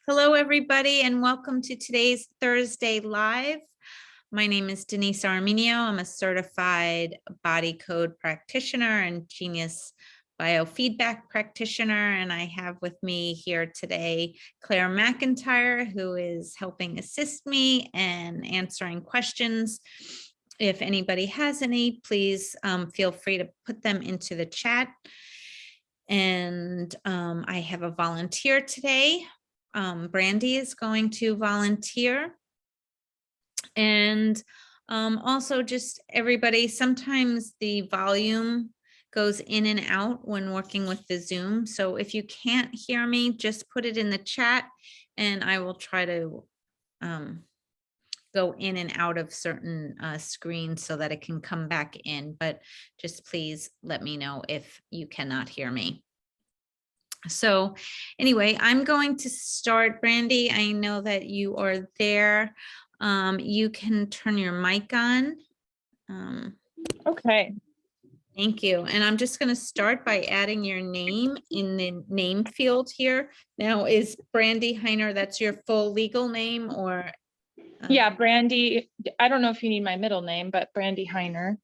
Hello, everybody, and welcome to today's Thursday Live. My name is Denise Armenio. I'm a certified body code practitioner and genius biofeedback practitioner, and I have with me here today Claire McIntyre, who is helping assist me and answering questions. If anybody has any, please feel free to put them into the chat. And I have a volunteer today. Brandy is going to volunteer. And also just everybody, sometimes the volume goes in and out when working with the Zoom. So if you can't hear me, just put it in the chat and I will try to go in and out of certain screens so that it can come back in. But just please let me know if you cannot hear me. So anyway, I'm going to start. Brandy, I know that you are there. You can turn your mic on. Okay. Thank you. And I'm just going to start by adding your name in the name field here. Now, is Brandy Heiner, that's your full legal name or? Yeah, Brandy. I don't know if you need my middle name, but Brandy Heiner.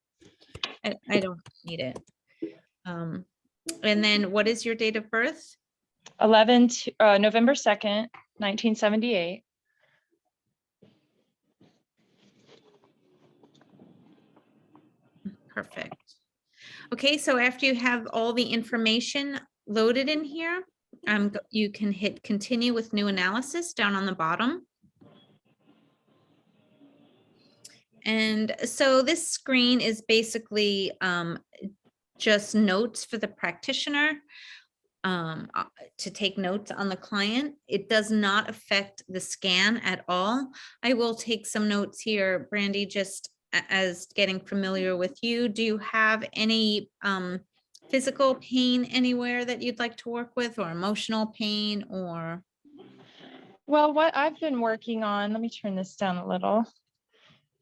I don't need it. And then what is your date of birth? November 2nd, 1978. Perfect. Okay, so after you have all the information loaded in here, you can hit continue with new analysis down on the bottom. And so this screen is basically just notes for the practitioner to take notes on the client. It does not affect the scan at all. I will take some notes here, Brandy, just as getting familiar with you. Do you have any physical pain anywhere that you'd like to work with, or emotional pain, or? Well, what I've been working on, let me turn this down a little.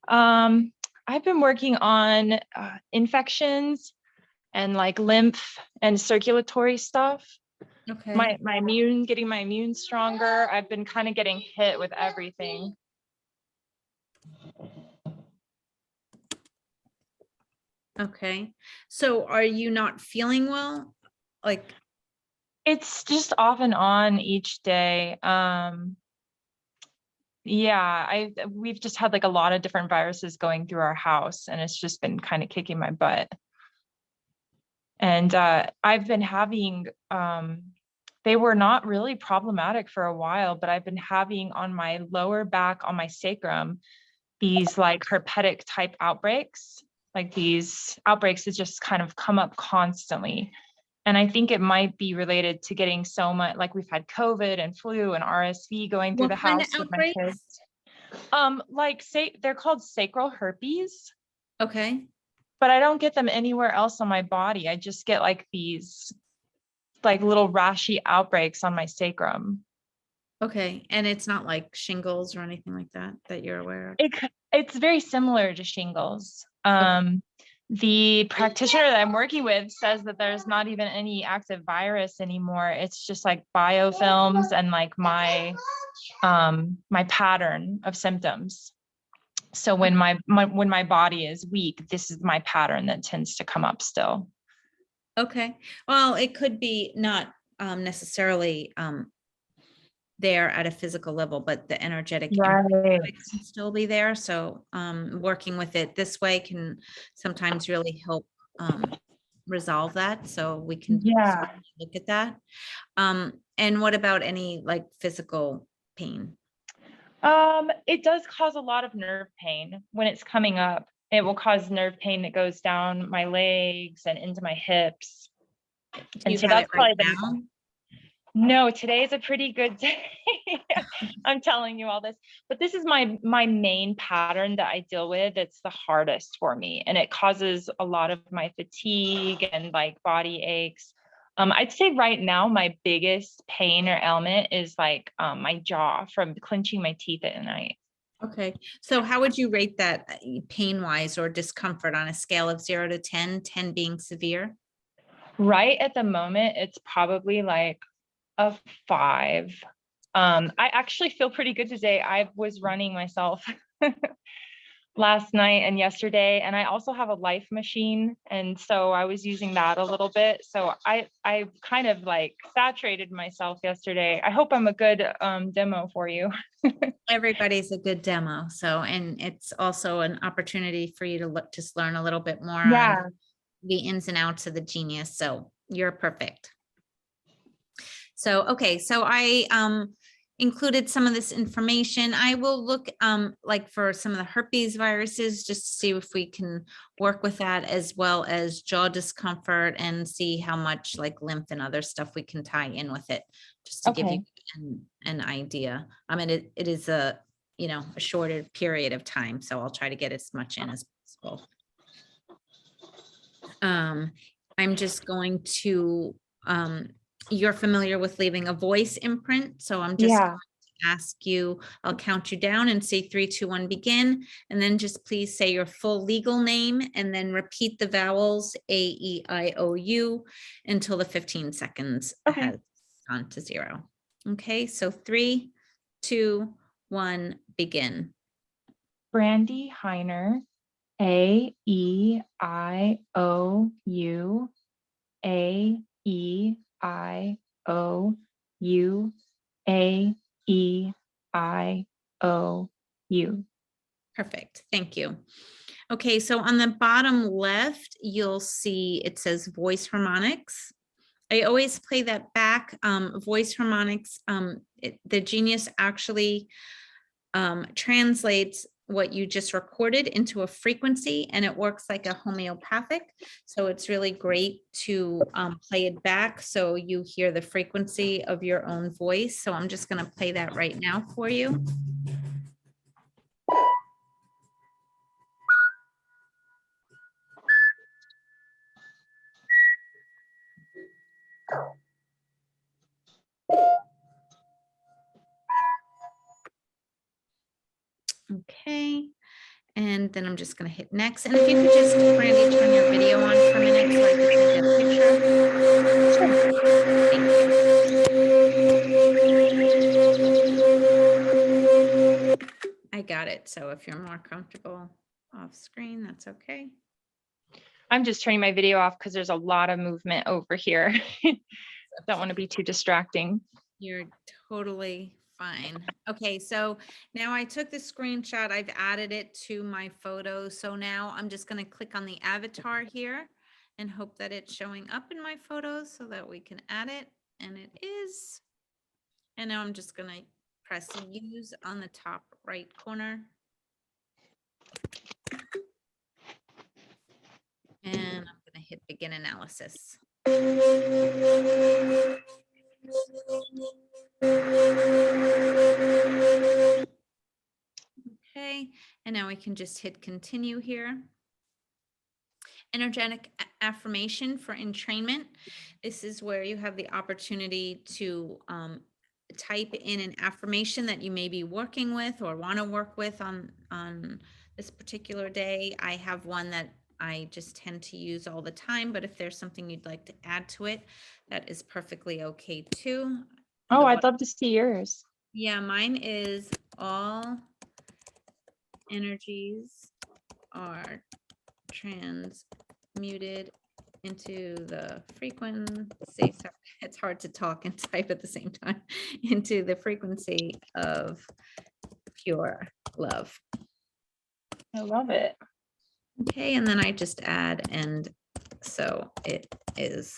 I've been working on infections and like lymph and circulatory stuff. Okay. Getting my immune stronger. I've been kind of getting hit with everything. Okay. So are you not feeling well? Like, it's just off and on each day. Yeah, we've just had like a lot of different viruses going through our house, and it's just been kind of kicking my butt. And I've been having, they were not really problematic for a while, but I've been having on my lower back, on my sacrum, these like herpetic type outbreaks. Like these outbreaks that just kind of come up constantly. And I think it might be related to getting so much, like we've had COVID and flu and RSV going through the house with my kids. They're called sacral herpes. okay. But I don't get them anywhere else on my body. I just get like these like little rashy outbreaks on my sacrum. Okay. And it's not like shingles or anything like that that you're aware of? It's very similar to shingles. The practitioner that I'm working with says that there's not even any active virus anymore. It's just like biofilms and like my pattern of symptoms. So when my body is weak, this is my pattern that tends to come up still. Okay. Well, it could be not necessarily there at a physical level, but the energetic Right. can still be there. So working with it this way can sometimes really help resolve that. So we can look at that. And what about any like physical pain? It does cause a lot of nerve pain when it's coming up. It will cause nerve pain that goes down my legs and into my hips. And so that's probably now? No, today is a pretty good day. I'm telling you all this, but this is my main pattern that I deal with. It's the hardest for me, and it causes a lot of my fatigue and like body aches. I'd say right now my biggest pain or ailment is like my jaw from clenching my teeth at night. Okay, so how would you rate that pain wise or discomfort on a scale of 0 to 10, 10 being severe? Right at the moment, it's probably like a 5. I actually feel pretty good today. I was running myself last night and yesterday, and I also have a life machine, and so I was using that a little bit. So I kind of like saturated myself yesterday. I hope I'm a good demo for you. Everybody's a good demo. So, and it's also an opportunity for you to look, just learn a little bit more on Yeah. the ins and outs of the Genius. So you're perfect. So, okay, so I included some of this information. I will look like for some of the herpes viruses, just to see if we can work with that, as well as jaw discomfort, and see how much like lymph and other stuff we can tie in with it, just to give you Okay. an idea. I mean, it is a, you know, a shorter period of time, so I'll try to get as much in as possible. I'm just going to, you're familiar with leaving a voice imprint, so I'm just Yeah. going to ask you, I'll count you down and say 3, 2, 1, begin. And then just please say your full legal name and then repeat the vowels A, E, I, O, U until the 15 seconds Okay. has gone to 0. Okay, so 3, 2, 1, begin. Brandy Heiner, A-E-I-O-U, A-E-I-O-U, A-E-I-O-U. Perfect, thank you. Okay, so on the bottom left, you'll see it says voice harmonics. I always play that back. Voice harmonics, the Genius actually translates what you just recorded into a frequency, and it works like a homeopathic. So it's really great to play it back so you hear the frequency of your own voice. So I'm just going to play that right now for you. Okay. And then I'm just going to hit next. And if you could just, Brandy, turn your video on for a minute so I can see the picture. Thank you. I got it. So if you're more comfortable off screen, that's okay. I'm just turning my video off because there's a lot of movement over here. Don't want to be too distracting. You're totally fine. Okay, so now I took the screenshot, I've added it to my photo. So now I'm just going to click on the avatar here and hope that it's showing up in my photos so that we can add it. And it is. And now I'm just going to press use on the top right corner. And I'm going to hit begin analysis. Okay, and now we can just hit continue here. Energetic affirmation for entrainment. This is where you have the opportunity to type in an affirmation that you may be working with or want to work with on this particular day. I have one that I just tend to use all the time, but if there's something you'd like to add to it, that is perfectly okay too. Oh, I'd love to see yours. Yeah, mine is all energies are transmuted into the frequency. Sorry, it's hard to talk and type at the same time. Into the frequency of pure love. I love it. Okay, and then I just add, and so it is.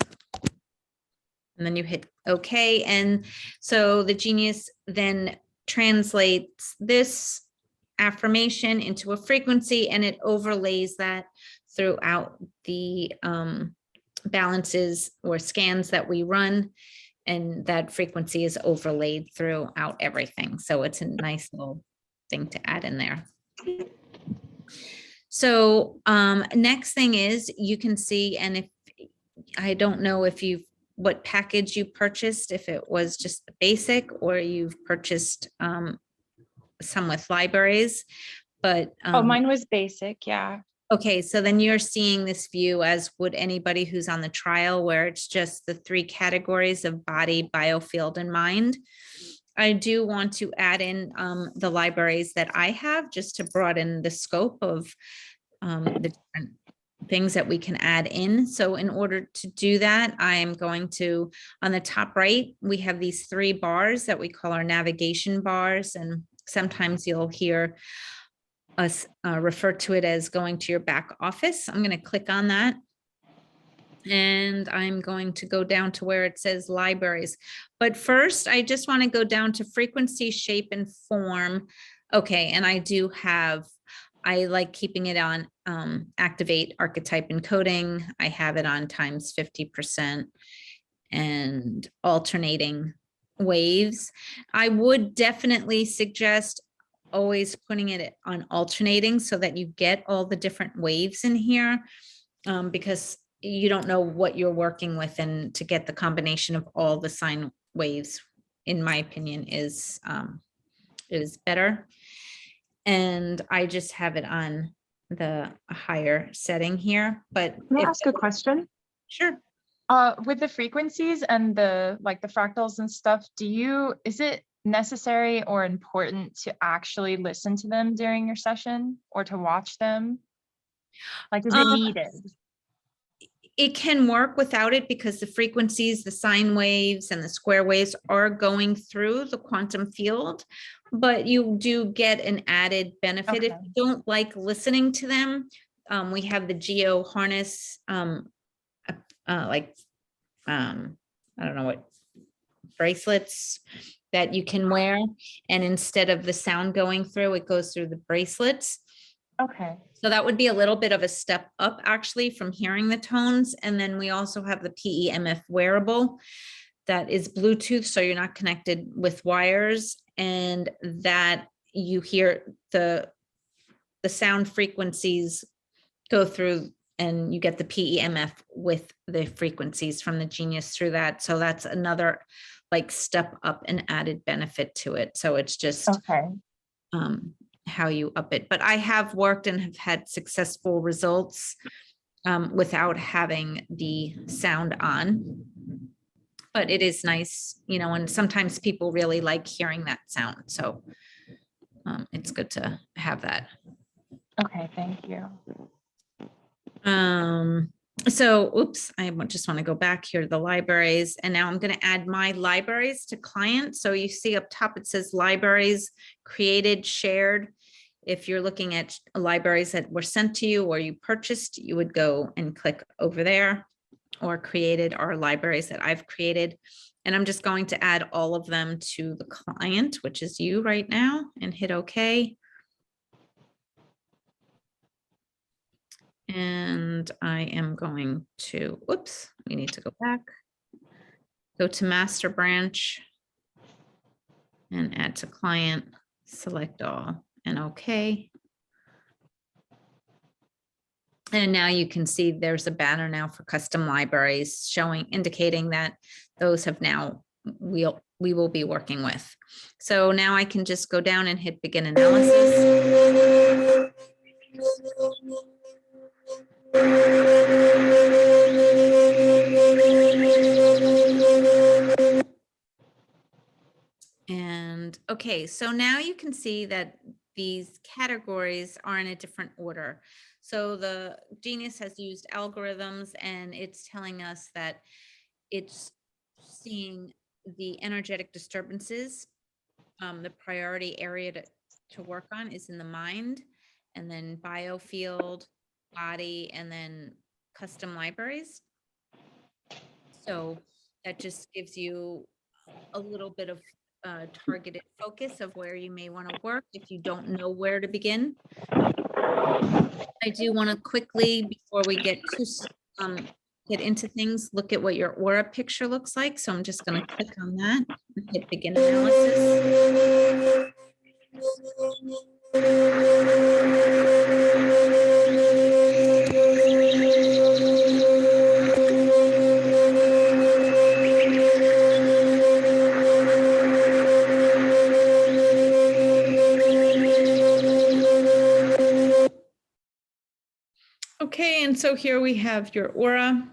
And then you hit OK. And so the Genius then translates this affirmation into a frequency, and it overlays that throughout the balances or scans that we run, and that frequency is overlaid throughout everything. So it's a nice little thing to add in there. So next thing is you can see, and if I don't know if you've what package you purchased, if it was just the basic or you've purchased some with libraries, but Oh, mine was basic. Yeah. okay, so then you're seeing this view as would anybody who's on the trial, where it's just the 3 categories of body, biofield, and mind. I do want to add in the libraries that I have, just to broaden the scope of the different things that we can add in. So in order to do that, I am going to, on the top right, we have these 3 bars that we call our navigation bars. And sometimes you'll hear us refer to it as going to your back office. I'm going to click on that. And I'm going to go down to where it says libraries. But first, I just want to go down to frequency, shape, and form. Okay, and I like keeping it on activate archetype encoding. I have it on times 50% and alternating waves. I would definitely suggest always putting it on alternating so that you get all the different waves in here, because you don't know what you're working with, and to get the combination of all the sine waves, in my opinion, is better. And I just have it on the higher setting here, but Can I if, ask a question? sure. With the frequencies and the fractals and stuff, is it necessary or important to actually listen to them during your session or to watch them? Like, is it needed? It can work without it, because the frequencies, the sine waves and the square waves are going through the quantum field, but you do get an added benefit. If Okay. you don't like listening to them, we have the geo harness, like, I don't know what, bracelets that you can wear. And instead of the sound going through, it goes through the bracelets. Okay. So that would be a little bit of a step up, actually, from hearing the tones. And then we also have the PEMF wearable that is Bluetooth, so you're not connected with wires, and that you hear the sound frequencies go through, and you get the PEMF with the frequencies from the Genius through that. So that's another like step up and added benefit to it. So it's just Okay. how you up it. But I have worked and have had successful results without having the sound on. But it is nice, and sometimes people really like hearing that sound. So it's good to have that. Okay, thank you. So, oops, I just want to go back here to the libraries, and now I'm going to add my libraries to client. So you see up top, it says libraries created, shared. If you're looking at libraries that were sent to you or you purchased, you would go and click over there, or created, are libraries that I've created. And I'm just going to add all of them to the client, which is you right now, and hit OK. And I am going to, whoops, we need to go back. Go to master branch and add to client, select all, and OK. And now you can see there's a banner now for custom libraries showing, indicating that those have now we will be working with. So now I can just go down and hit begin analysis. And okay, so now you can see that these categories are in a different order. So the Genius has used algorithms, and it's telling us that it's seeing the energetic disturbances. The priority area to work on is in the mind, and then biofield, body, and then custom libraries. So that just gives you a little bit of targeted focus of where you may want to work if you don't know where to begin. I do want to quickly, before we get into things, look at what your aura picture looks like. So I'm just going to click on that and hit begin analysis. Okay, and so here we have your aura.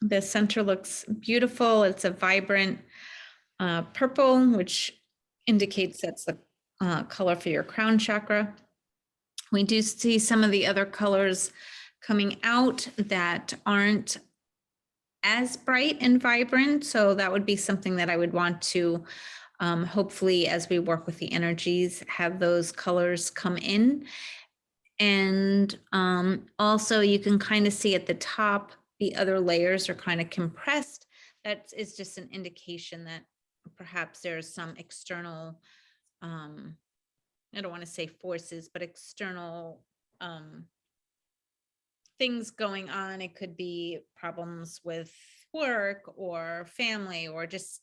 The center looks beautiful. It's a vibrant purple, which indicates that's the color for your crown chakra. We do see some of the other colors coming out that aren't as bright and vibrant. So that would be something that I would want to hopefully, as we work with the energies, have those colors come in. And also you can kind of see at the top, the other layers are kind of compressed. That is just an indication that perhaps there's some external, I don't want to say forces, but external things going on. It could be problems with work or family or just,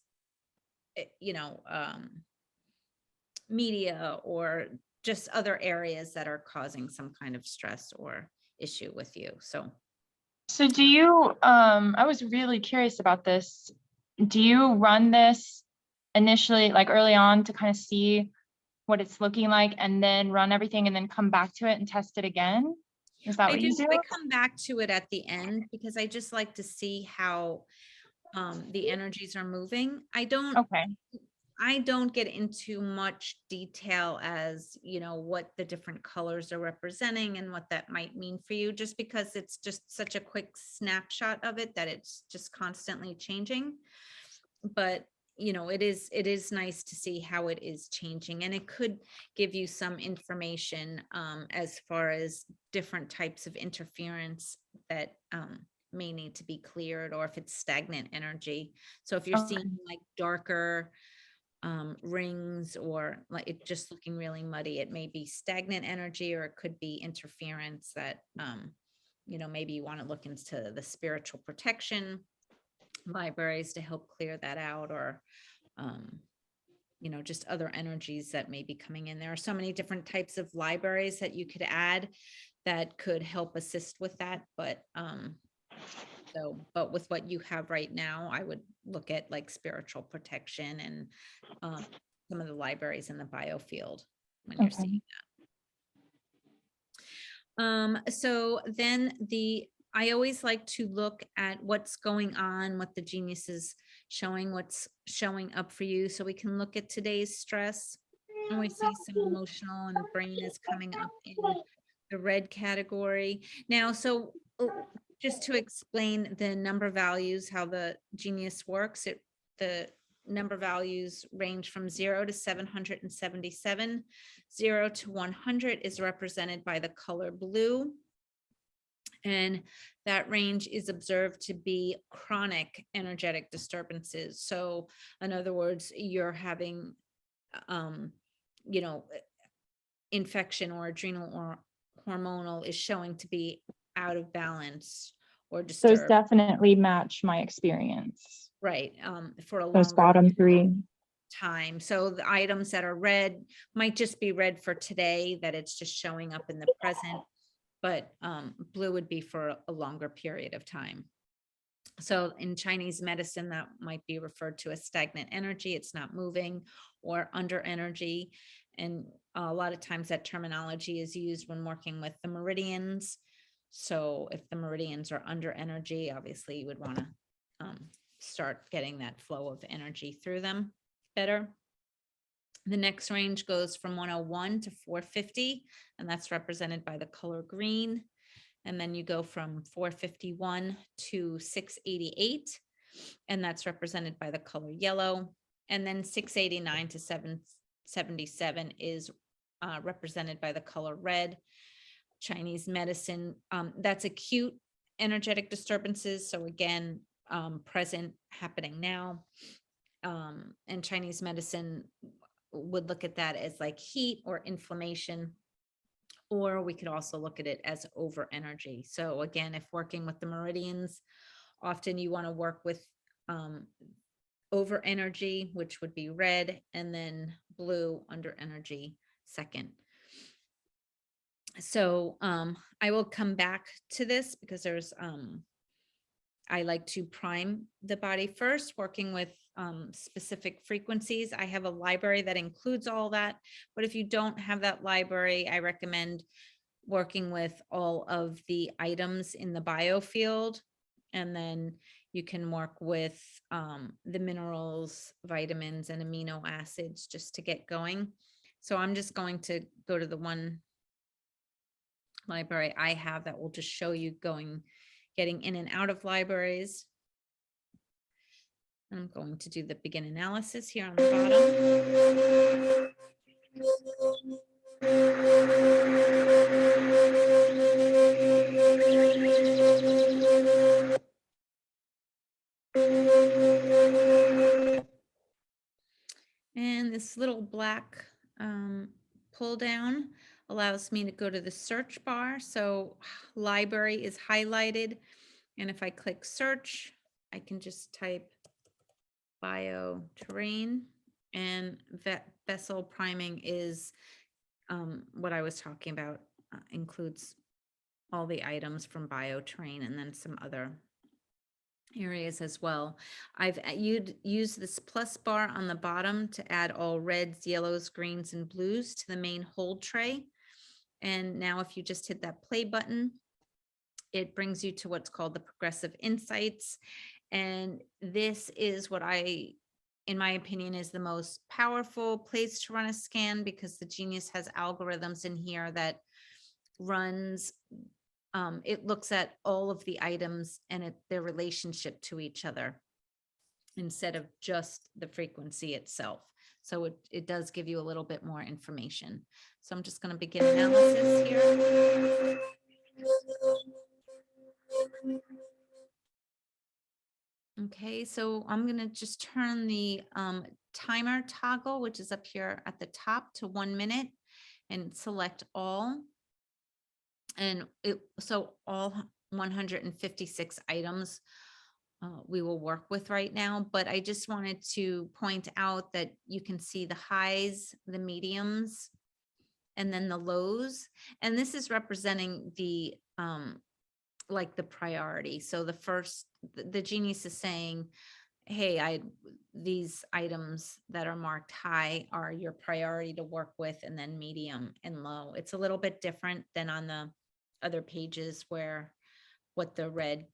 media or just other areas that are causing some kind of stress or issue with you. So do you, I was really curious about this. Do you run this initially, like early on, to kind of see what it's looking like and then run everything and then come back to it and test it again? Is that what you do? I come back to it at the end because I just like to see how the energies are moving. Okay. I don't get into much detail as, what the different colors are representing and what that might mean for you, just because it's just such a quick snapshot of it that it's just constantly changing. But, it is nice to see how it is changing, and it could give you some information as far as different types of interference that may need to be cleared, or if it's stagnant energy. So if you're seeing Okay. like darker rings or like it just looking really muddy, it may be stagnant energy, or it could be interference that maybe you want to look into the spiritual protection libraries to help clear that out, or just other energies that may be coming in. There are so many different types of libraries that you could add that could help assist with that, but but with what you have right now, I would look at like spiritual protection and some of the libraries in the biofield when you're seeing. Okay. So then I always like to look at what's going on, what the genius is showing, what's showing up for you. So we can look at today's stress, and we see some emotional and brain is coming up in the red category. Now, so just to explain the number values, how the genius works, the number values range from 0 to 777. 0 to 100 is represented by the color blue. And that range is observed to be chronic energetic disturbances. So in other words, you're having, infection or adrenal or hormonal is showing to be out of balance or Those disturbed. definitely match my experience. Right. For a Those longer bottom three. time. So the items that are red might just be red for today, that it's just showing up in the present, but blue would be for a longer period of time. So in Chinese medicine, that might be referred to as stagnant energy. It's not moving, or under energy. And a lot of times that terminology is used when working with the meridians. So if the meridians are under energy, obviously you would want to start getting that flow of energy through them better. The next range goes from 101 to 450, and that's represented by the color green. And then you go from 451 to 688, and that's represented by the color yellow. And then 689 to 777 is represented by the color red. Chinese medicine, that's acute energetic disturbances. So again, present, happening now. And Chinese medicine would look at that as like heat or inflammation, or we could also look at it as over energy. So again, if working with the meridians, often you want to work with over energy, which would be red, and then blue under energy second. So I will come back to this because there's I like to prime the body first, working with specific frequencies. I have a library that includes all that, but if you don't have that library, I recommend working with all of the items in the biofield, and then you can work with the minerals, vitamins, and amino acids just to get going. So I'm just going to go to the one library I have that will just show you getting in and out of libraries. I'm going to do the begin analysis here on the bottom. And this little black pull down allows me to go to the search bar. So library is highlighted. And if I click search, I can just type bioterrain, and vessel priming is what I was talking about, includes all the items from bioterrain and then some other areas as well. You'd use this plus bar on the bottom to add all reds, yellows, greens, and blues to the main hold tray. And now if you just hit that play button, it brings you to what's called the progressive insights. And this is what in my opinion, is the most powerful place to run a scan, because the Genius has algorithms in here that runs, it looks at all of the items and their relationship to each other instead of just the frequency itself. So it does give you a little bit more information. So I'm just going to begin analysis here. Okay, so I'm going to just turn the timer toggle, which is up here at the top, to 1 minute and select all. And so all 156 items we will work with right now. But I just wanted to point out that you can see the highs, the mediums, and then the lows. And this is representing the like the priority. So the Genius is saying, hey, these items that are marked high are your priority to work with, and then medium and low. It's a little bit different than on the other pages where what the red,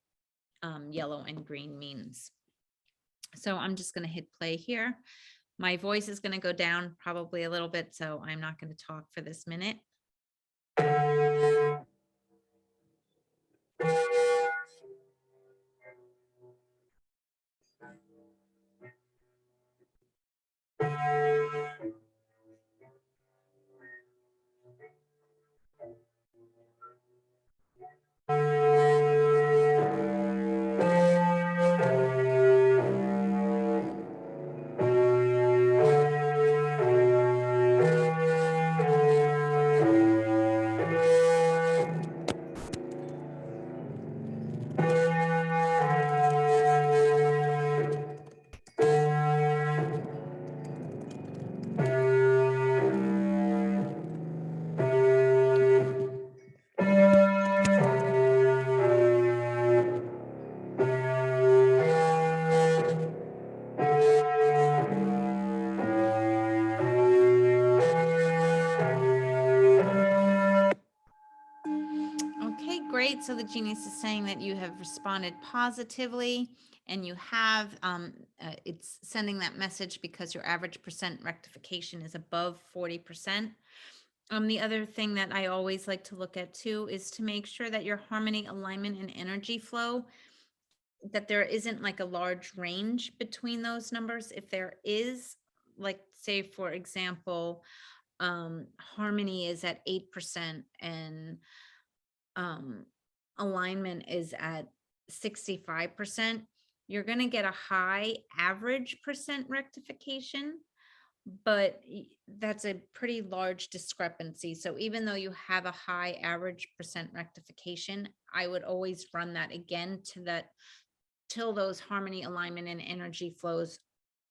yellow, and green means. So I'm just going to hit play here. My voice is going to go down probably a little bit, so I'm not going to talk for this minute. Okay, great. So the Genius is saying that you have responded positively, and you have, it's sending that message because your average percent rectification is above 40%. The other thing that I always like to look at too is to make sure that your harmony, alignment, and energy flow, that there isn't like a large range between those numbers. If there is, like say for example, harmony is at 8% and alignment is at 65%, you're going to get a high average percent rectification, but that's a pretty large discrepancy. So even though you have a high average percent rectification, I would always run that again till those harmony, alignment, and energy flows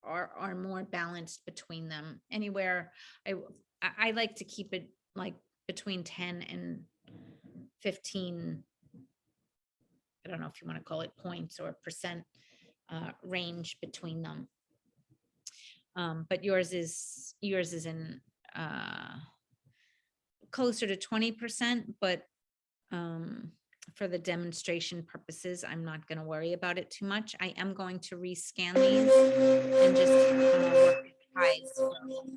are more balanced between them. Anywhere, I like to keep it like between 10 and 15, I don't know if you want to call it points or percent, range between them. But yours is in closer to 20%, but for the demonstration purposes, I'm not going to worry about it too much. I am going to rescan these and just work with highs for a moment.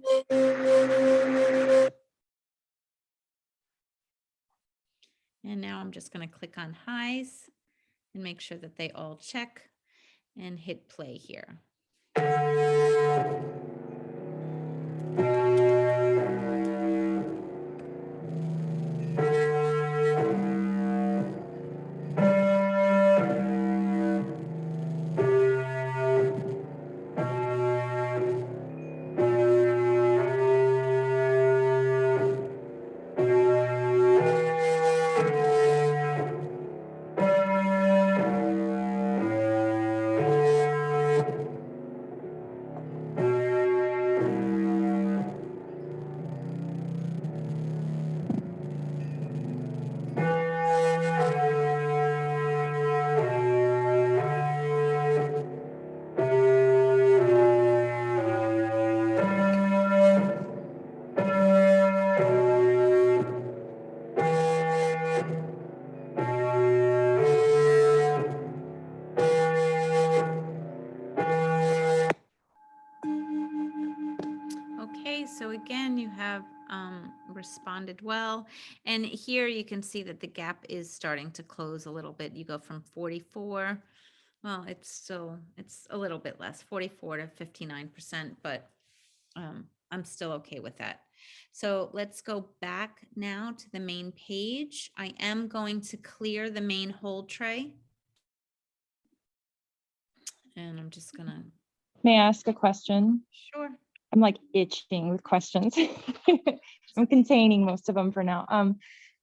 And now I'm just going to click on highs and make sure that they all check and hit play here. Okay, so again, you have responded well. And here you can see that the gap is starting to close a little bit. You go from 44. Well, it's a little bit less, 44 to 59%, but I'm still okay with that. So let's go back now to the main page. I am going to clear the main hold tray. And I'm just gonna. May I ask a question? Sure. I'm like itching with questions. I'm containing most of them for now.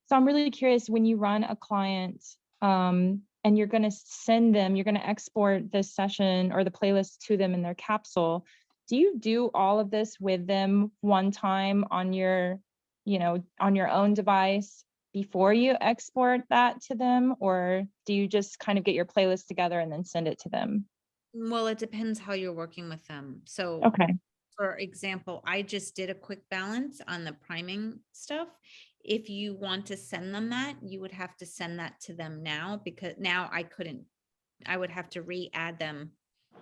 So I'm really curious, when you run a client and you're going to send them, you're going to export this session or the playlist to them in their capsule. Do you do all of this with them one time on your, on your own device before you export that to them? Or do you just kind of get your playlist together and then send it to them? Well, it depends how you're working with them. So Okay. for example, I just did a quick balance on the priming stuff. If you want to send them that, you would have to send that to them now, because now I would have to re-add them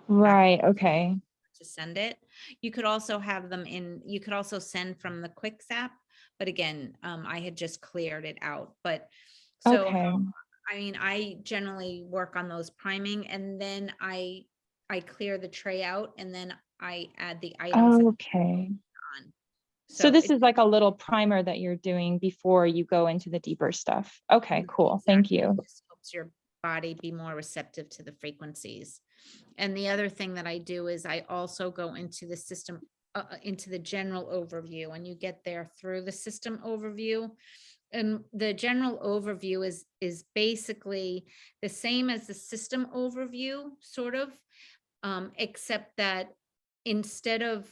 Right. Okay. to send it. You could also have them you could also send from the quick zap, but again, I had just cleared it out. But so, Okay. I mean, I generally work on those priming, and then I clear the tray out, and then I add the items Okay. on. So So this it is like a little primer that you're doing before you go into the deeper stuff. Okay, cool. Thank exactly you. just helps your body be more receptive to the frequencies. And the other thing that I do is I also go into the system, into the general overview, and you get there through the system overview. And the general overview is basically the same as the system overview, sort of, except that instead of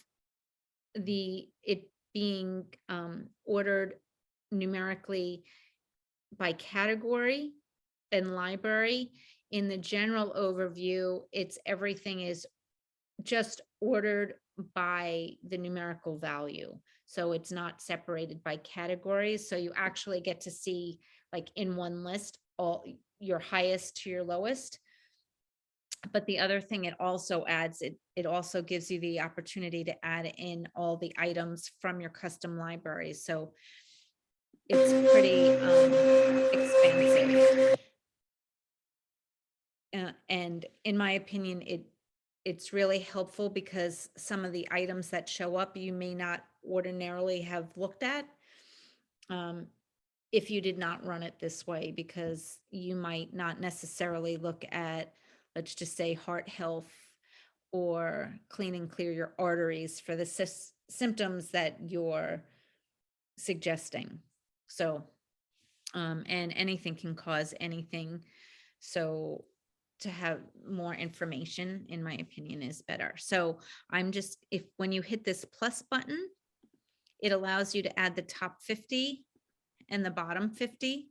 it being ordered numerically by category and library, in the general overview, everything is just ordered by the numerical value. So it's not separated by categories. So you actually get to see, like, in one list, all your highest to your lowest. But the other thing it also adds, it also gives you the opportunity to add in all the items from your custom libraries. So it's pretty expansive. And in my opinion, it's really helpful because some of the items that show up you may not ordinarily have looked at if you did not run it this way, because you might not necessarily look at, let's just say, heart health or clean and clear your arteries for the symptoms that you're suggesting. So, and anything can cause anything. So to have more information, in my opinion, is better. So when you hit this plus button, it allows you to add the top 50 and the bottom 50.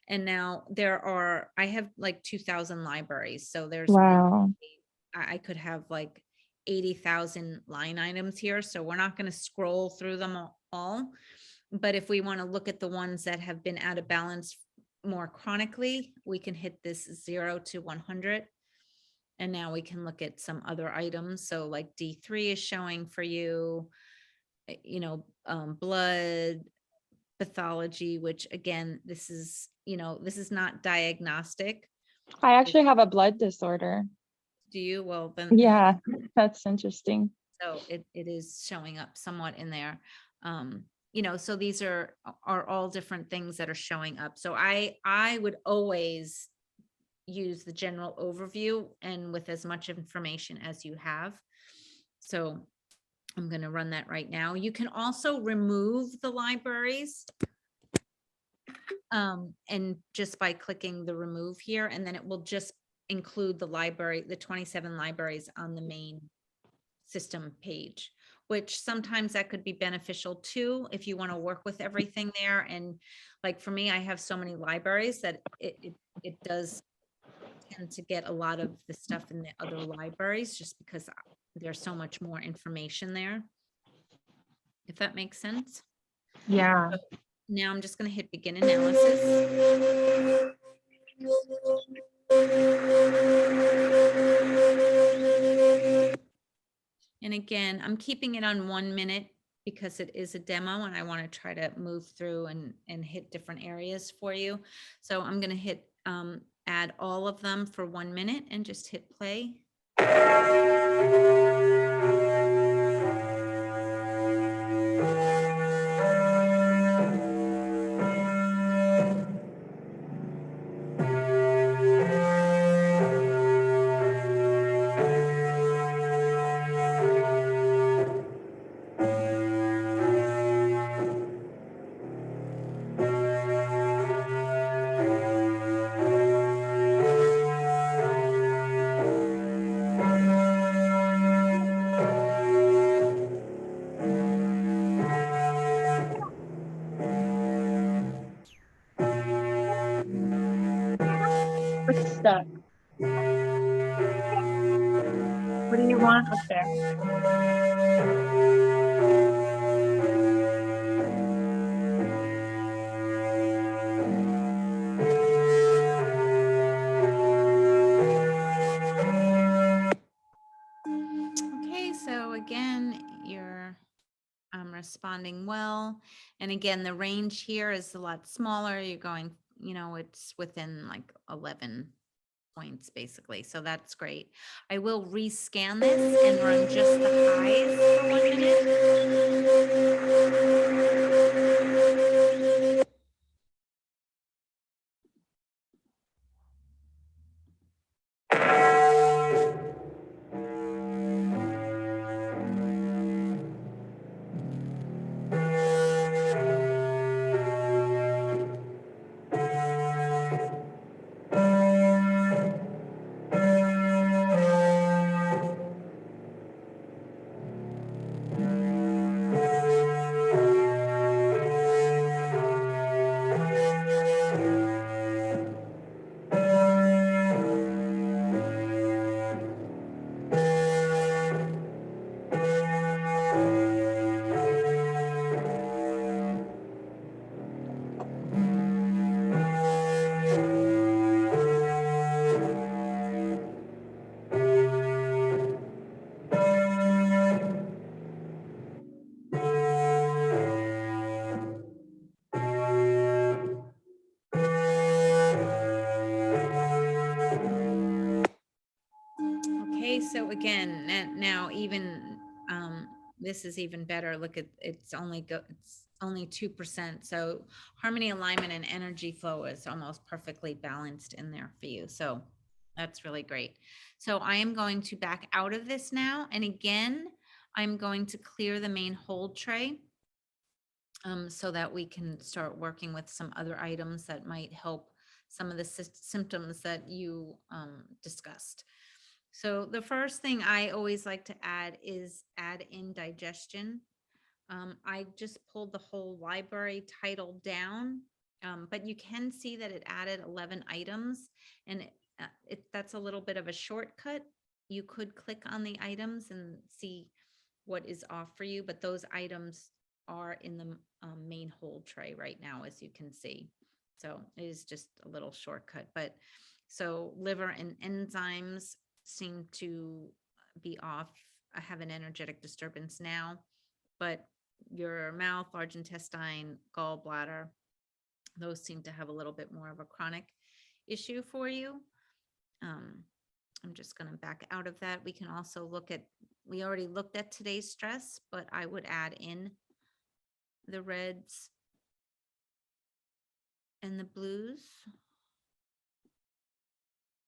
And now I have like 2,000 libraries. So Wow. I could have like 80,000 line items here. So we're not going to scroll through them all. But if we want to look at the ones that have been out of balance more chronically, we can hit this 0 to 100. And now we can look at some other items. So like D3 is showing for you, blood pathology, which again, this is not diagnostic. I actually have a blood disorder. Do you? Well, then, Yeah, that's interesting. so it is showing up somewhat in there. So these are all different things that are showing up. So I would always use the general overview and with as much information as you have. So I'm going to run that right now. You can also remove the libraries and just by clicking the remove here, and then it will just include the 27 libraries on the main system page, which sometimes that could be beneficial too, if you want to work with everything there. And like for me, I have so many libraries that it does tend to get a lot of the stuff in the other libraries just because there's so much more information there, if that makes sense. Yeah. Now I'm just going to hit begin analysis. And again, I'm keeping it on 1 minute because it is a demo and I want to try to move through and hit different areas for you. So I'm going to hit add all of them for 1 minute and just hit play. What's stuck? What do you want up there? Okay, so again, you're responding well. And again, the range here is a lot smaller. You're going, it's within like 11 points basically. So that's great. I will rescan this and run just the highs for 1 minute. Okay, so again, now even this is even better. Look at it's only 2%. So harmony, alignment, and energy flow is almost perfectly balanced in there for you. So that's really great. So I am going to back out of this now. And again, I'm going to clear the main hold tray so that we can start working with some other items that might help some of the symptoms that you discussed. So the first thing I always like to add is add in digestion. I just pulled the whole library title down, but you can see that it added 11 items, and that's a little bit of a shortcut. You could click on the items and see what is off for you, but those items are in the main hold tray right now, as you can see. So it is just a little shortcut, but so liver and enzymes seem to be off. I have an energetic disturbance now, but your mouth, large intestine, gallbladder, those seem to have a little bit more of a chronic issue for you. Um, I'm just going to back out of that. We can also look at, we already looked at today's stress, but I would add in the reds and the blues.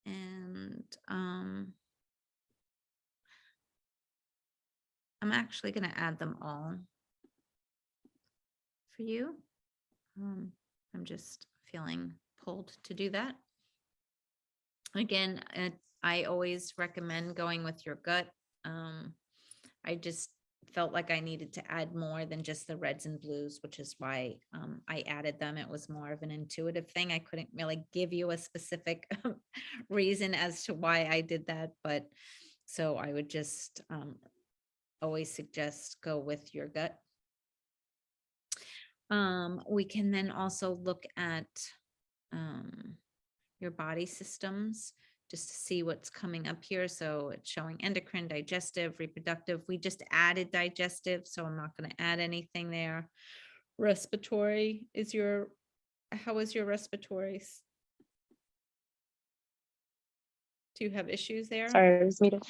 And I'm actually going to add them all for you. I'm just feeling pulled to do that. Again, I always recommend going with your gut. I just felt like I needed to add more than just the reds and blues, which is why I added them. It was more of an intuitive thing. I couldn't really give you a specific reason as to why I did that, but so I would just always suggest go with your gut. We can then also look at your body systems just to see what's coming up here. So it's showing endocrine, digestive, reproductive. We just added digestive, so I'm not going to add anything there. Respiratory is your, how is your respiratory? Do you have issues there? Sorry, I was muted.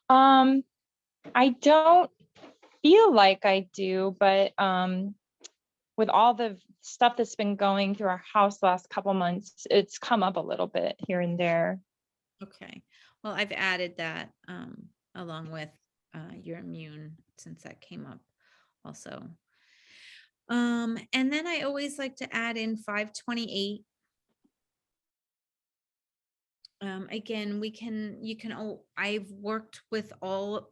I don't feel like I do, but with all the stuff that's been going through our house the last couple months, it's come up a little bit here and there. Okay. Well, I've added that along with your immune, since that came up also. And then I always like to add in 528. Again, I've worked with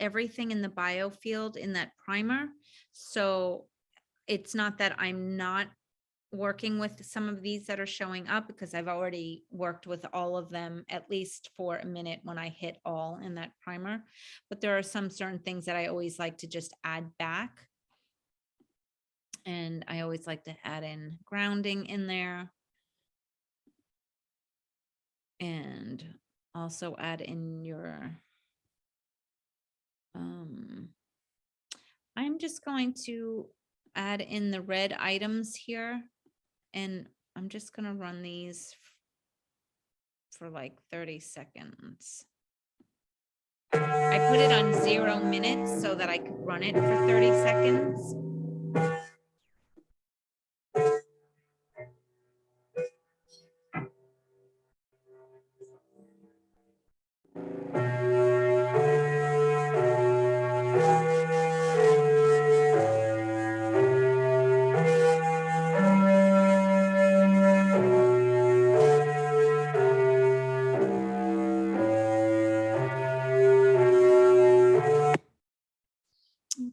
everything in the biofield in that primer. So it's not that I'm not working with some of these that are showing up, because I've already worked with all of them at least for a minute when I hit all in that primer. But there are some certain things that I always like to just add back. And I always like to add in grounding in there. And also add in your, I'm just going to add in the red items here, and I'm just going to run these for like 30 seconds. I put it on 0 minutes so that I could run it for 30 seconds.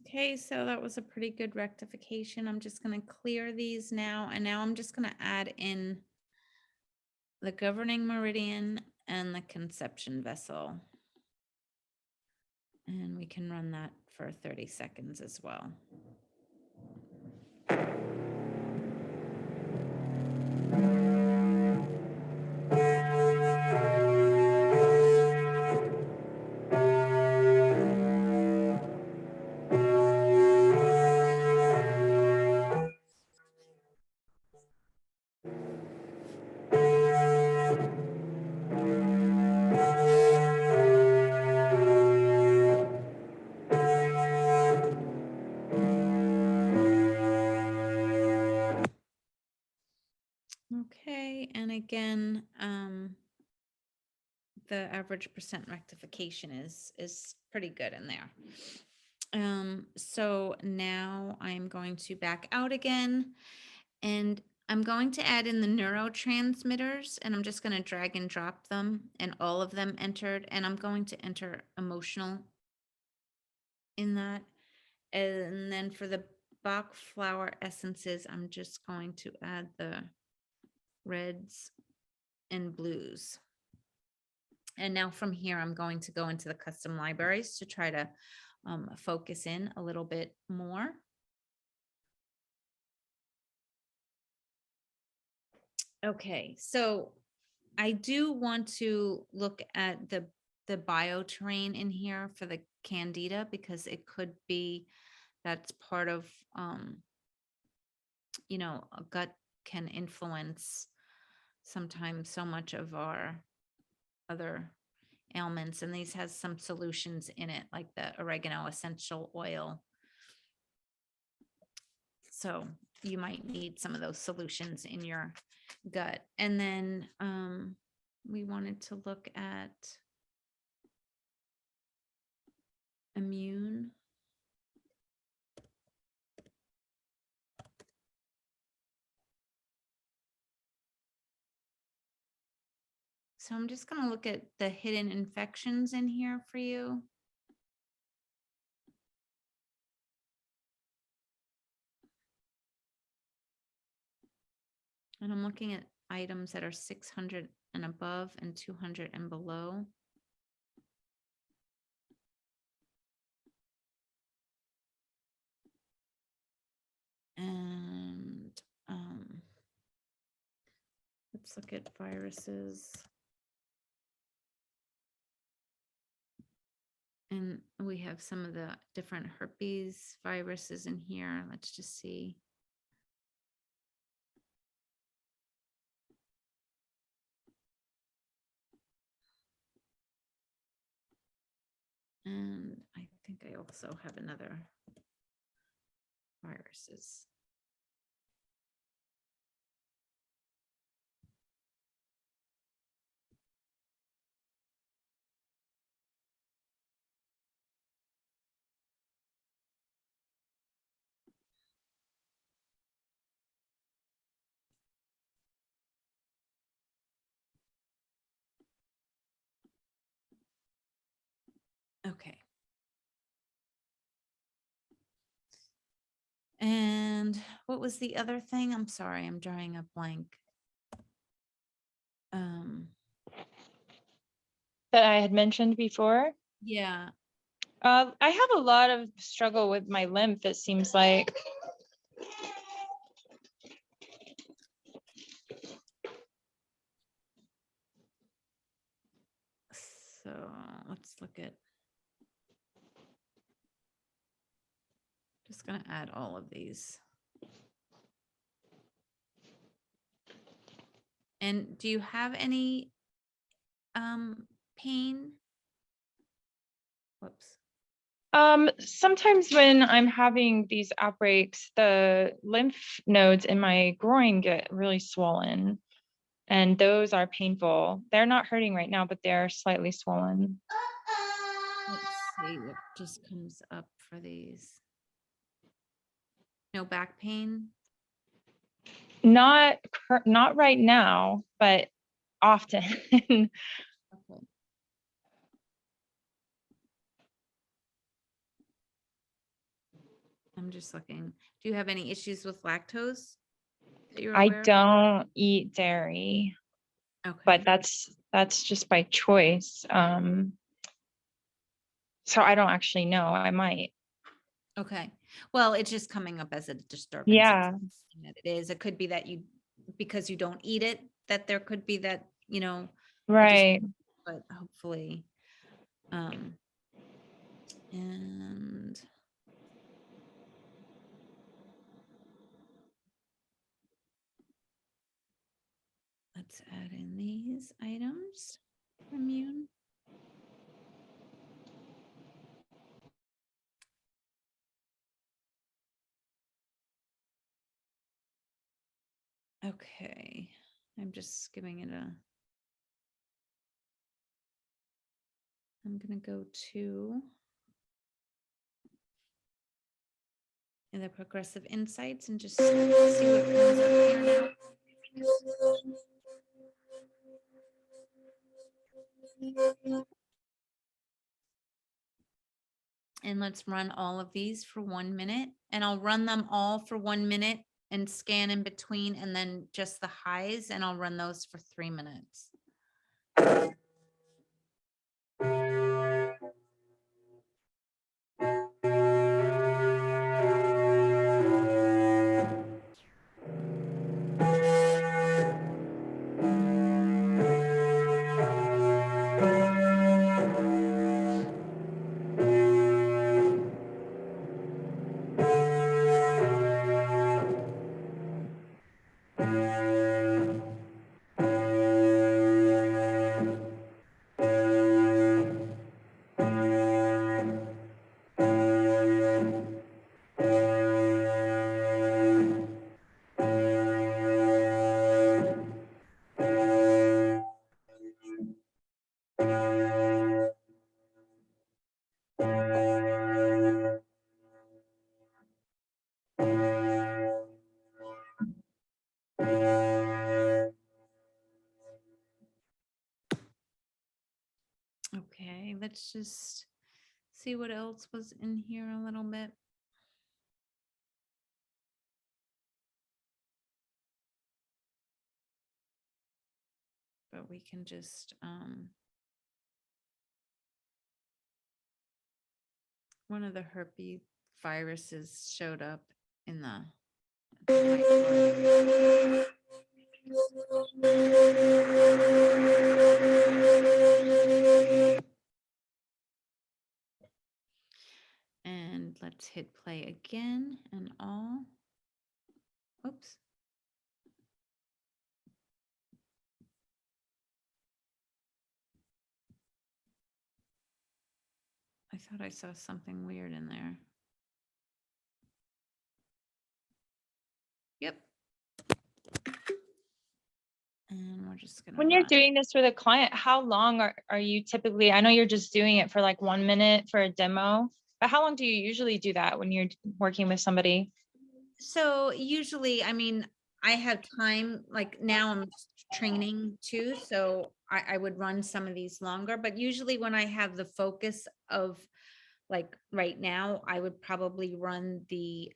Okay, so that was a pretty good rectification. I'm just going to clear these now. And now I'm just going to add in the governing meridian and the conception vessel. And we can run that for 30 seconds as well. Okay, and again, the average percent rectification is pretty good in there. So now I'm going to back out again, and I'm going to add in the neurotransmitters, and I'm just going to drag and drop them, and all of them entered, and I'm going to enter emotional in that. And then for the Bach flower essences, I'm just going to add the reds and blues. And now from here, I'm going to go into the custom libraries to try to focus in a little bit more. Okay, so I do want to look at the bioterrain in here for the candida, because it could be that's part of, a gut can influence sometimes so much of our other ailments, and these has some solutions in it, like the oregano essential oil. So you might need some of those solutions in your gut. And then we wanted to look at immune. So I'm just going to look at the hidden infections in here for you. And I'm looking at items that are 600 and above and 200 and below. And let's look at viruses. And we have some of the different herpes viruses in here. Let's just see. And I think I also have another viruses. Okay. And what was the other thing? I'm sorry, I'm drawing a blank. That I had mentioned before. Yeah. I have a lot of struggle with my lymph, it seems like. So let's look at, just gonna add all of these. And do you have any pain? Whoops. Sometimes when I'm having these outbreaks, the lymph nodes in my groin get really swollen, and those are painful. They're not hurting right now, but they're slightly swollen. Let's see what just comes up for these. No back pain? Not right now, but often. Okay. I'm just looking. Do you have any issues with lactose that you're I aware of? don't eat dairy, Okay. but that's just by choice. So I don't actually know. I might. Okay. Well, it's just coming up as a disturbance. It's Yeah, not something that it is. It could be that you, because you don't eat it, that there could be that, a right. but hopefully, um, and let's add in these items for immune. Okay. I'm just giving it a, I'm going to go to in the progressive insights and just see what comes up here now. And let's run all of these for 1 minute, and I'll run them all for 1 minute and scan in between, and then just the highs, and I'll run those for 3 minutes. Okay, let's just see what else was in here a little bit. But we can just, one of the herpes viruses showed up in the and let's hit play again and all. Oops. I thought I saw something weird in there. Yep. And we're just gonna When you're run. doing this with a client, how long are you typically, I know you're just doing it for like 1 minute for a demo, but how long do you usually do that when you're working with somebody? So usually, I mean, I have time, like now I'm training too, so I would run some of these longer, but usually when I have the focus of, like right now, I would probably run the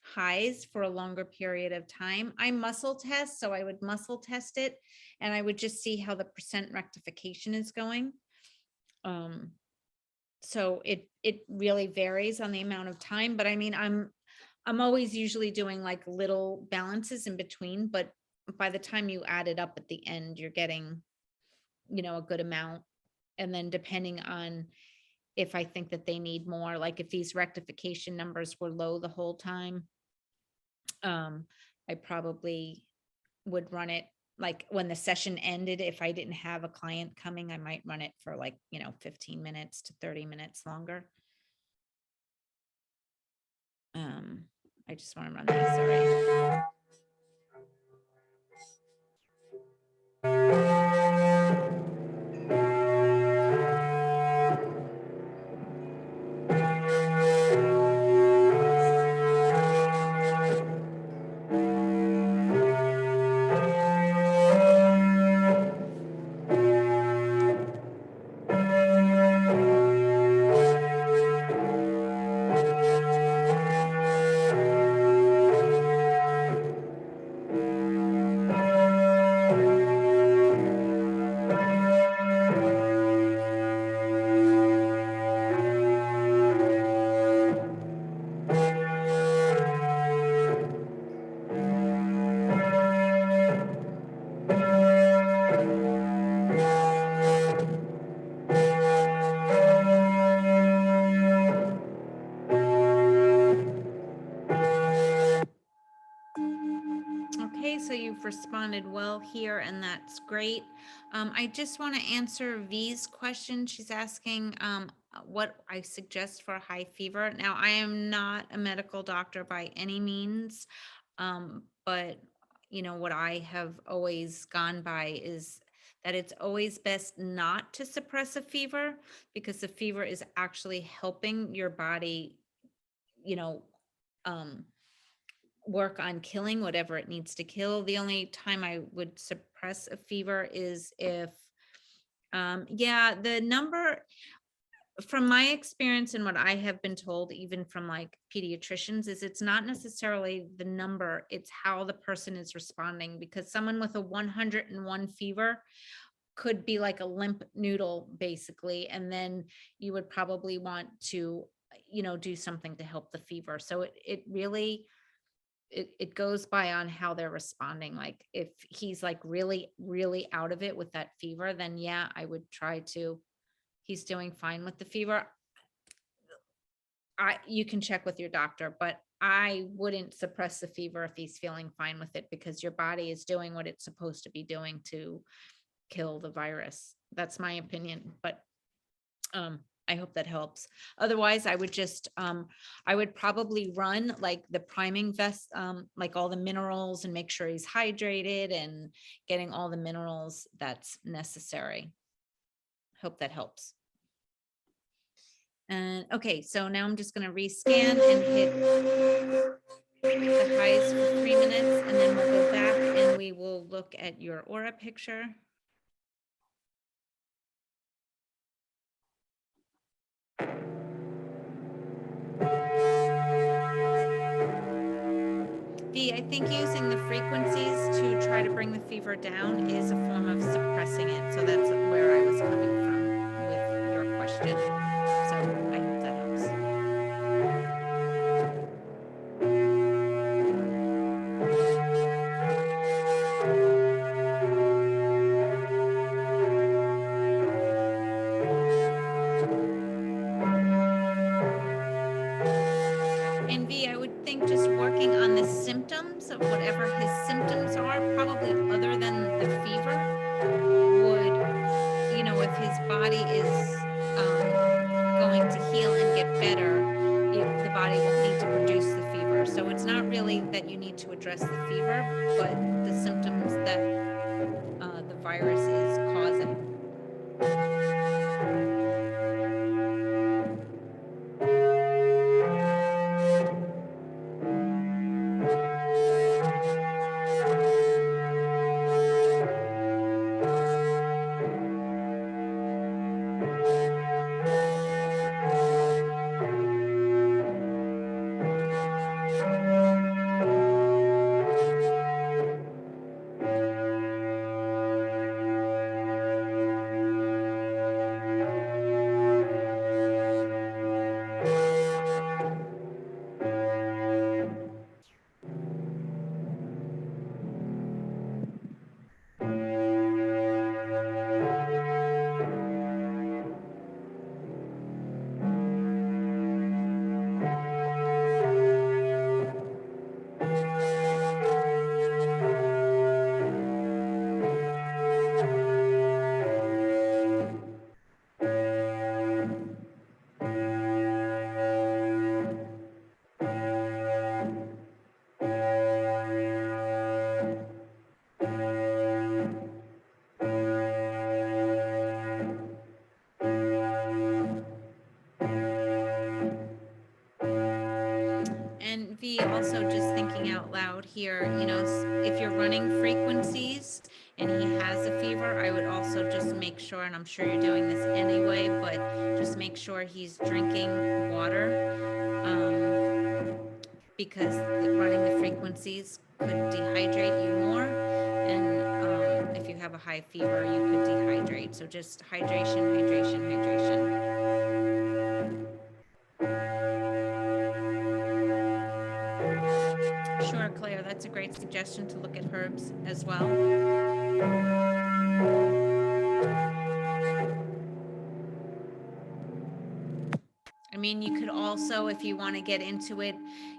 highs for a longer period of time. I muscle test, so I would muscle test it and I would just see how the percent rectification is going. Um, so it really varies on the amount of time, but I mean, I'm always usually doing like little balances in between, but by the time you add it up at the end, you're getting, a good amount. And then depending on if I think that they need more, like if these rectification numbers were low the whole time, I probably would run it like when the session ended. If I didn't have a client coming, I might run it for like, 15 minutes to 30 minutes longer. Um, I just want to run these, sorry. Okay, so you've responded well here, and that's great. I just want to answer V's question. She's asking what I suggest for high fever. Now, I am not a medical doctor by any means, but what I have always gone by is that it's always best not to suppress a fever because the fever is actually helping your body, you know, um, work on killing whatever it needs to kill. The only time I would suppress a fever is if, yeah, the number, from my experience and what I have been told, even from like pediatricians, is it's not necessarily the number, it's how the person is responding. Because someone with a 101 fever could be like a limp noodle, basically. And then you would probably want to, do something to help the fever. So it really, it goes by on how they're responding. Like if he's like really, really out of it with that fever, then yeah, I would try to, he's doing fine with the fever. You can check with your doctor, but I wouldn't suppress the fever if he's feeling fine with it because your body is doing what it's supposed to be doing to kill the virus. That's my opinion, but I hope that helps. Otherwise, I would just I would probably run like the priming vest, like all the minerals, and make sure he's hydrated and getting all the minerals that's necessary. Hope that helps. And okay, so now I'm just going to rescan and hit the highs for 3 minutes, and then we'll go back and we will look at your aura picture. V, I think using the frequencies to try to bring the fever down is a form of suppressing it. So that's where I was coming from with your question. So I hope that helps. And V, I would think just working on the symptoms of whatever his symptoms are, probably other than the fever, would, you know, if his body is going to heal and get better, the body won't need to produce the fever. So it's not really that you need to address the fever, but the symptoms that the virus is causing. And V, also just thinking out loud here, you know, if you're running frequencies and he has a fever, I would also just make sure, and I'm sure you're doing this anyway, but just make sure he's drinking water, because running the frequencies could dehydrate you more. And if you have a high fever, you could dehydrate. So just hydration, hydration, hydration. Sure, Claire, that's a great suggestion to look at herbs as well. I mean, you could also, if you want to get into it,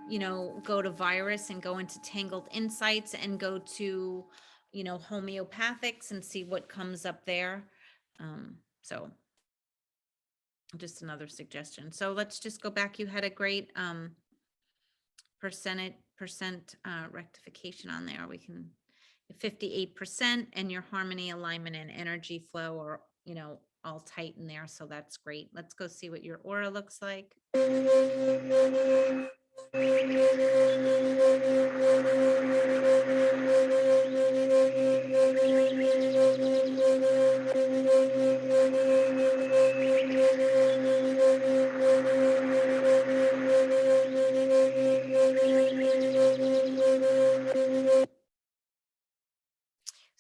you know, go to virus and go into Tangled Insights and go to, you know, homeopathics and see what comes up there. So just another suggestion. So let's just go back. You had a great percent rectification on there. We can 58%, and your harmony, alignment, and energy flow are, you know, all tight in there. So that's great. Let's go see what your aura looks like.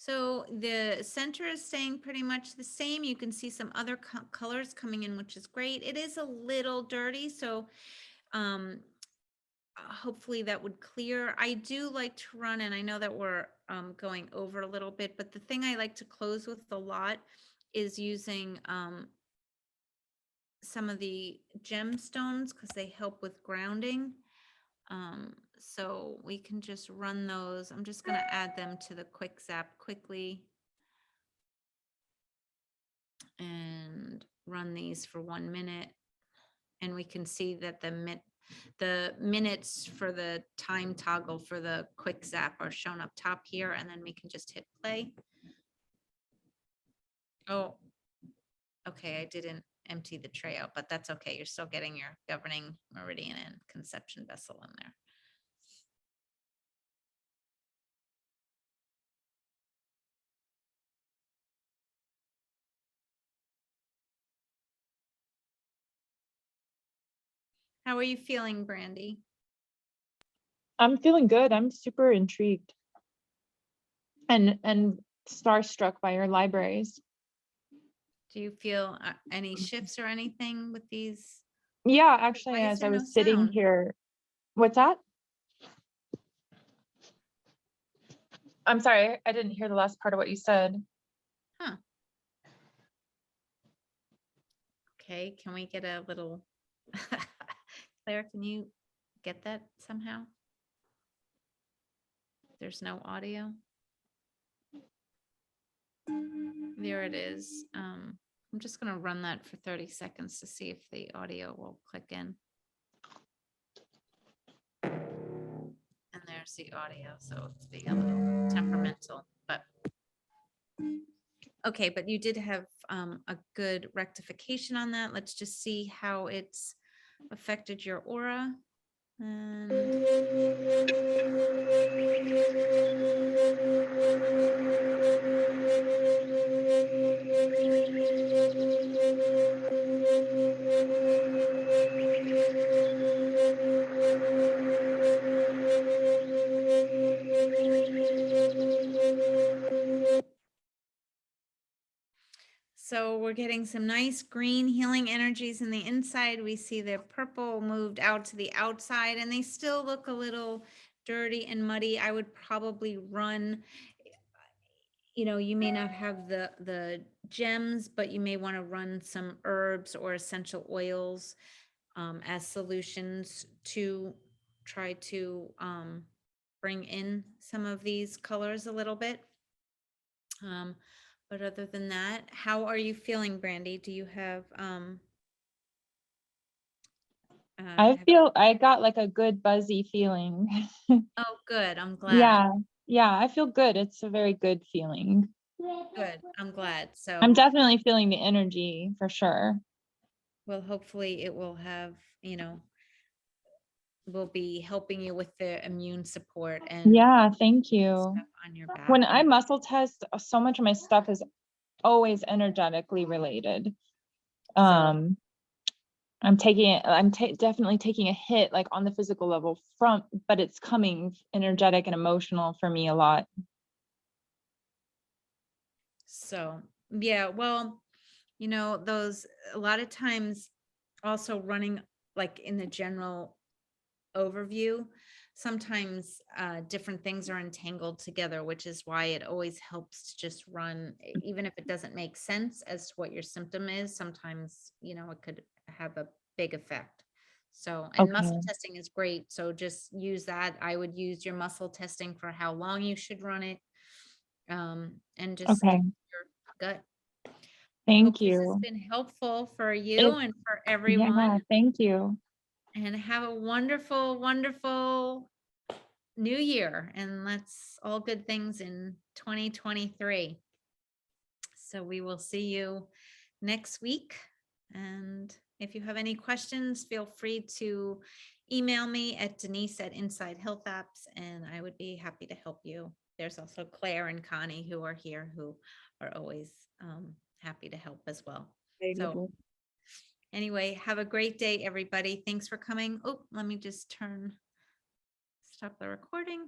So the center is staying pretty much the same. You can see some other colors coming in, which is great. It is a little dirty, so hopefully that would clear. I do like to run, and I know that we're going over a little bit, but the thing I like to close with a lot is using some of the gemstones because they help with grounding. So we can just run those. I'm just going to add them to the quick zap quickly and run these for 1 minute. And we can see that the minutes for the time toggle for the quick zap are shown up top here, and then we can just hit play. Oh, okay, I didn't empty the tray out, but that's okay. You're still getting your governing meridian and conception vessel in there. How are you feeling, Brandy? I'm feeling good. I'm super intrigued and starstruck by your libraries. Do you feel any shifts or anything with these? Yeah, Why actually, is as there I no was sitting sound? here, what's that? I'm sorry, I didn't hear the last part of what you said. Huh. Okay, can we get a little, Claire, can you get that somehow? There's no audio. There it is. I'm just gonna run that for 30 seconds to see if the audio will click in. And there's the audio, so it's being a little temperamental, but. Okay, but you did have a good rectification on that. Let's just see how it's affected your aura. And so we're getting some nice green healing energies in the inside. We see the purple moved out to the outside, and they still look a little dirty and muddy. I would probably run, you may not have the gems, but you may want to run some herbs or essential oils as solutions to try to bring in some of these colors a little bit. But other than that, how are you feeling, Brandy? Do you have I got like a good buzzy feeling. oh, good. I'm glad. Yeah, yeah, I feel good. It's a very good feeling. Good. I'm glad. I'm So, definitely feeling the energy for sure. well, hopefully it will have, will be helping you with the immune support and Yeah, thank you. stuff on your back. When I muscle test, so much of my stuff is always energetically related. So, I'm definitely taking a hit like on the physical level but it's coming energetic and emotional for me a lot. so yeah, well, those a lot of times also running like in the general overview, sometimes different things are entangled together, which is why it always helps to just run, even if it doesn't make sense as to what your symptom is. Sometimes, it could have a big effect. So, and muscle Okay. testing is great. So just use that. I would use your muscle testing for how long you should run it. And just Okay. your gut. I hope Thank this has you. been helpful for you It, and for everyone. yeah, thank you. And have a wonderful, wonderful new year. And let's all good things in 2023. So we will see you next week. And if you have any questions, feel free to email me at Denise at Inside Health Apps, and I would be happy to help you. There's also Claire and Connie who are here who are always happy to help as well. So anyway, have a great day, everybody. Thanks for coming. Oh, let me just stop the recording.